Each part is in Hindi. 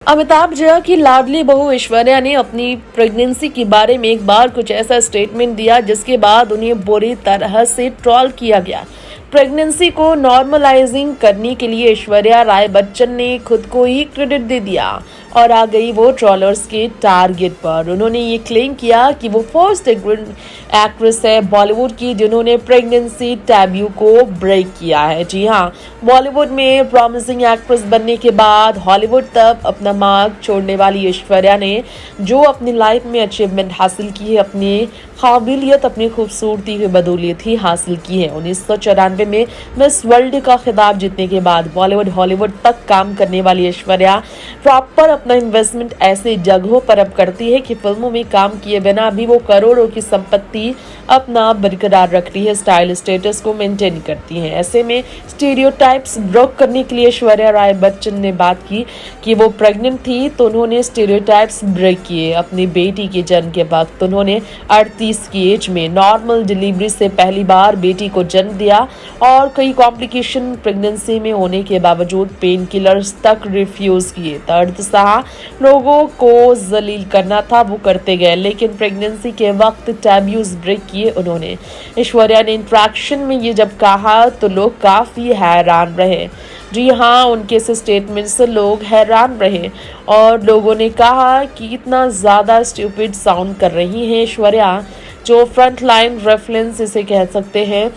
अमिताभ जया की लाडली बहू ऐश्वर्या ने अपनी प्रेगनेंसी के बारे में एक बार कुछ ऐसा स्टेटमेंट दिया जिसके बाद उन्हें बुरी तरह से ट्रोल किया गया। प्रेगनेंसी को नॉर्मलाइजिंग करने के लिए ऐश्वर्या राय बच्चन ने खुद को ही क्रेडिट दे दिया और आ गई वो ट्रोलर्स के टारगेट पर। उन्होंने ये क्लेम किया कि वो फर्स्ट एक्ट्रेस है बॉलीवुड की जिन्होंने प्रेगनेंसी टैबू को ब्रेक किया है। जी हाँ, बॉलीवुड में प्रॉमिसिंग एक्ट्रेस बनने के बाद हॉलीवुड तक अपना मार्ग छोड़ने वाली ऐश्वर्या ने जो अपनी लाइफ में अचीवमेंट हासिल की है, अपनी काबिलियत, अपनी खूबसूरती की बदौलत ही हासिल की है। 1994 में मिस वर्ल्ड का खिताब जीतने के बाद बॉलीवुड हॉलीवुड तक काम करने वाली ऐश्वर्या प्रॉपर अपना इन्वेस्टमेंट ऐसे जगहों पर अब करती है कि फिल्मों में काम किए बिना भी वो करोड़ों की संपत्ति अपना बरकरार रखती है, स्टाइल स्टेटस को मेंटेन करती है। ऐसे में स्टीरियोटाइप्स ब्रेक करने के लिए ऐश्वर्या राय बच्चन ने बात की कि वो प्रेग्नेंट थी तो उन्होंने स्टीरियोटाइप्स ब्रेक किए। अपनी बेटी के जन्म के वक्त उन्होंने 38 की एज में नॉर्मल डिलीवरी से पहली बार बेटी को जन्म दिया और कई कॉम्प्लिकेशन प्रेगनेंसी में होने के बावजूद पेन किलर्स तक रिफ्यूज किए। दर्द सहा लोगों को जलील करना था वो करते गए, लेकिन प्रेगनेंसी के वक्त टैबूज ब्रेक किए उन्होंने। ऐश्वर्या ने इंट्रैक्शन में ये जब कहा तो लोग काफी हैरान रहे। जी हाँ, उनके इस स्टेटमेंट से लोग हैरान रहे और लोगों ने कहा कि इतना ज़्यादा स्टूपिड साउंड कर रही हैं ऐश्वर्या, जो फ्रंट लाइन रेफरेंस इसे कह सकते हैं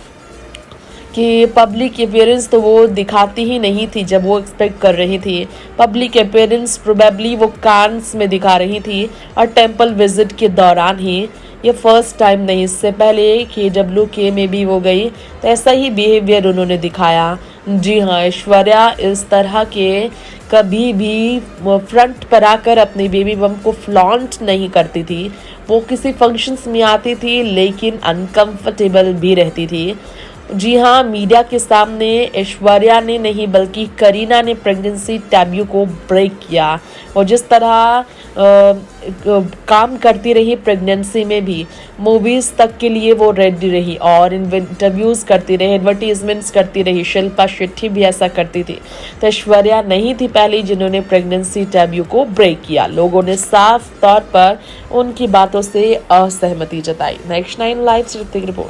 कि पब्लिक अपीयरेंस तो वो दिखाती ही नहीं थी जब वो एक्सपेक्ट कर रही थी। पब्लिक अपीयरेंस प्रोबेबली वो कांस में दिखा रही थी और टेंपल विजिट के दौरान ही। ये फर्स्ट टाइम नहीं, इससे पहले KWK में भी वो गई तो ऐसा ही बिहेवियर उन्होंने दिखाया। जी हाँ, ऐश्वर्या इस तरह के कभी भी फ्रंट पर आकर अपनी बेबी बम को फ्लॉन्ट नहीं करती थी। वो किसी फंक्शंस में आती थी लेकिन अनकंफर्टेबल भी रहती थी। जी हाँ, मीडिया के सामने ऐश्वर्या ने नहीं बल्कि करीना ने प्रेगनेंसी टैबू को ब्रेक किया और जिस तरह काम करती रही प्रेगनेंसी में भी, मूवीज तक के लिए वो रेडी रही और इंटरव्यूज करती रही, एडवर्टीजमेंट्स करती रही। शिल्पा शेट्टी भी ऐसा करती थी, तो ऐश्वर्या नहीं थी पहली जिन्होंने प्रेगनेंसी टैबू को ब्रेक किया। लोगों ने साफ तौर पर उनकी बातों से असहमति जताई। Next 9 live report.